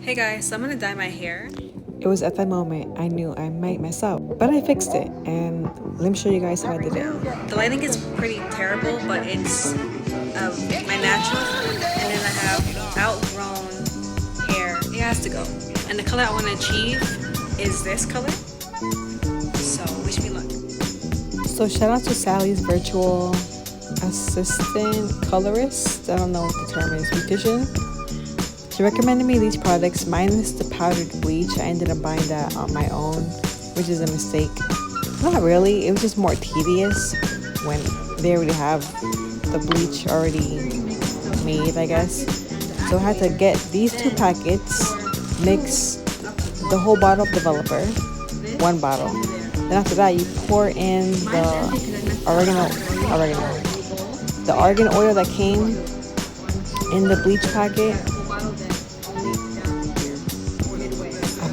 Hey guys, so I'm gonna dye my hair. It was at that moment I knew I might mess up, but I fixed it, and let me show you guys how I did it. The lighting is pretty terrible, but it's my natural, and then I have outgrown hair. It has to go. And the color I want to achieve is this color. So wish me luck. So shout out to Sally's virtual assistant colorist. I don't know what the term is, beautician. She recommended me these products minus the powdered bleach. I ended up buying that on my own, which is a mistake. Not really, it was just more tedious when they already have the bleach already made, I guess. So I had to get these 2 packets, mix the whole bottle of developer, 1 bottle. Then after that you pour in the the argan oil that came in the bleach packet.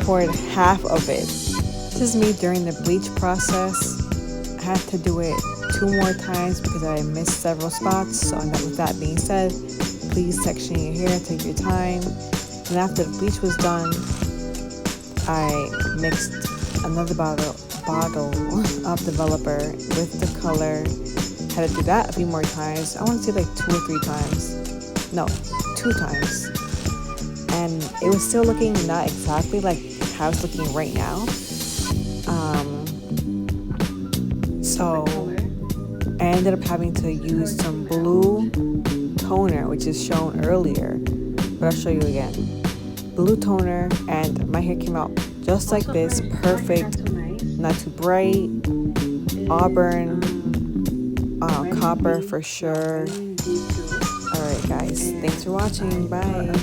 Poured half of it. This is me during the bleach process. I had to do it 2 more times because I missed several spots. So with that being said, please section your hair, take your time. And after the bleach was done, I mixed another bottle of developer with the color. Had to do that a few more times. I want to say like 2 or 3 times. No, 2 times. And it was still looking not exactly like how it's looking right now. So I ended up having to use some blue toner, which is shown earlier, but I'll show you again. Blue toner, and my hair came out just like this, perfect, not too bright, auburn, copper for sure. Alright guys, thanks for watching, bye.